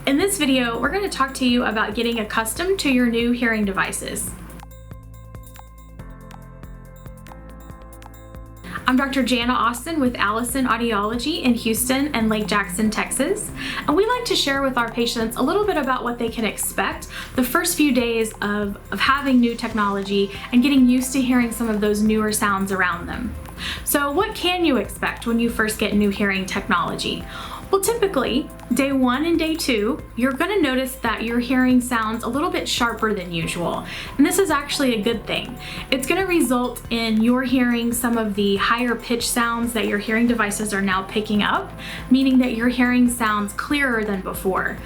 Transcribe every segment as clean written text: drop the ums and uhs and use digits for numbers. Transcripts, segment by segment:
In this video, we're going to talk to you about getting accustomed to your new hearing devices. I'm Dr. Jana Austin with Allison Audiology in Houston and Lake Jackson, Texas. And we like to share with our patients a little bit about what they can expect the first few days of having new technology and getting used to hearing some of those newer sounds around them. So what can you expect when you first get new hearing technology? Well, typically, day 1 and day 2, you're going to notice that your hearing sounds a little bit sharper than usual. And this is actually a good thing. It's going to result in your hearing some of the higher pitch sounds that your hearing devices are now picking up, meaning that your hearing sounds clearer than before.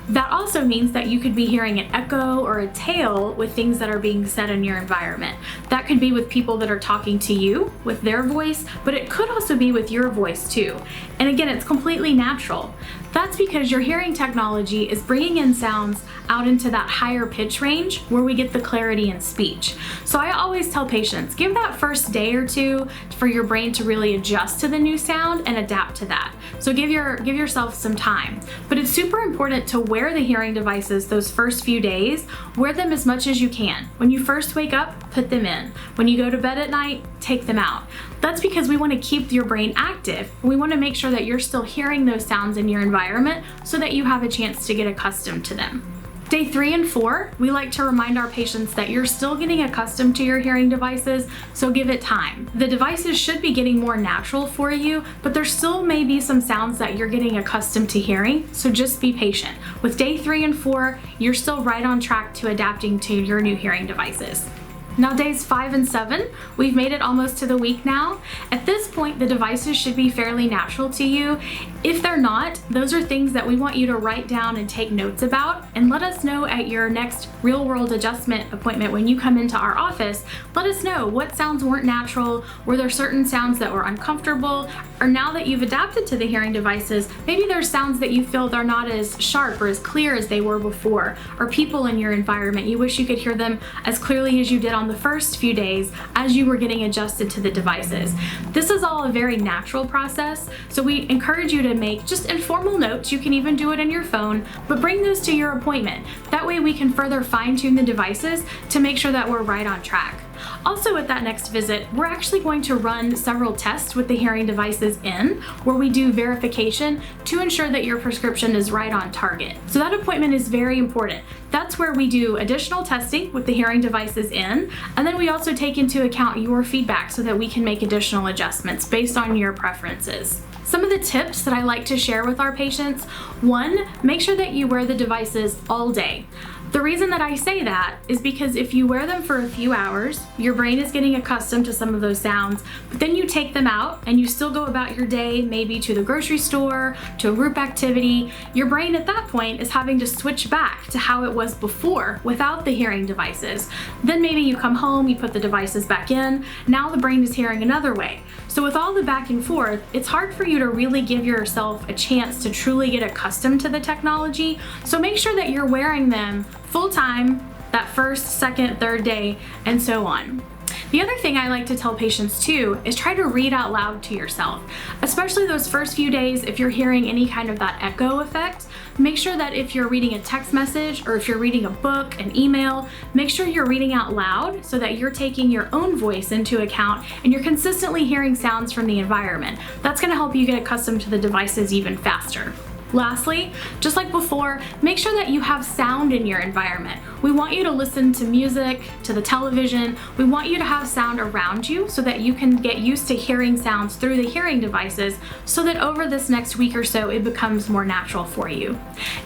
That also means that you could be hearing an echo or a tail with things that are being said in your environment. That could be with people that are talking to you with their voice, but it could also be with your voice too. And again, it's completely natural. That's because your hearing technology is bringing in sounds out into that higher pitch range where we get the clarity in speech. So I always tell patients, give that first day or two for your brain to really adjust to the new sound and adapt to that. So give yourself some time. But it's super important to wear the hearing devices those first few days. Wear them as much as you can. When you first wake up, put them in. When you go to bed at night, take them out. That's because we want to keep your brain active. We want to make sure that you're still hearing those sounds in your environment so that you have a chance to get accustomed to them. Day 3 and 4, we like to remind our patients that you're still getting accustomed to your hearing devices, so give it time. The devices should be getting more natural for you, but there still may be some sounds that you're getting accustomed to hearing, so just be patient. With day 3 and 4, you're still right on track to adapting to your new hearing devices. Now days 5 and 7, we've made it almost to the week now. At this point, the devices should be fairly natural to you. If they're not, those are things that we want you to write down and take notes about and let us know at your next real-world adjustment appointment when you come into our office. Let us know what sounds weren't natural, were there certain sounds that were uncomfortable, or now that you've adapted to the hearing devices, maybe there's sounds that you feel they're not as sharp or as clear as they were before, or people in your environment, you wish you could hear them as clearly as you did on the first few days as you were getting adjusted to the devices. This is all a very natural process, so we encourage you to make just informal notes. You can even do it in your phone, but bring those to your appointment. That way we can further fine-tune the devices to make sure that we're right on track. Also at that next visit, we're actually going to run several tests with the hearing devices in, where we do verification to ensure that your prescription is right on target. So that appointment is very important. That's where we do additional testing with the hearing devices in, and then we also take into account your feedback so that we can make additional adjustments based on your preferences. Some of the tips that I like to share with our patients: 1, make sure that you wear the devices all day. The reason that I say that is because if you wear them for a few hours, your brain is getting accustomed to some of those sounds, but then you take them out and you still go about your day, maybe to the grocery store, to a group activity. Your brain at that point is having to switch back to how it was before without the hearing devices. Then maybe you come home, you put the devices back in, now the brain is hearing another way. So with all the back and forth, it's hard for you to really give yourself a chance to truly get accustomed to the technology. So make sure that you're wearing them full time, that first, second, third day, and so on. The other thing I like to tell patients too is try to read out loud to yourself, especially those first few days. If you're hearing any kind of that echo effect, make sure that if you're reading a text message or if you're reading a book, an email, make sure you're reading out loud so that you're taking your own voice into account and you're consistently hearing sounds from the environment. That's going to help you get accustomed to the devices even faster. Lastly, just like before, make sure that you have sound in your environment. We want you to listen to music, to the television. We want you to have sound around you so that you can get used to hearing sounds through the hearing devices so that over this next week or so it becomes more natural for you.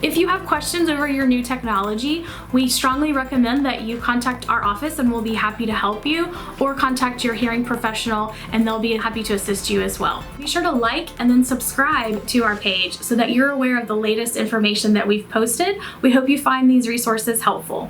If you have questions over your new technology, we strongly recommend that you contact our office and we'll be happy to help you, or contact your hearing professional and they'll be happy to assist you as well. Be sure to like and then subscribe to our page so that you're aware of the latest information that we've posted. We hope you find these resources helpful.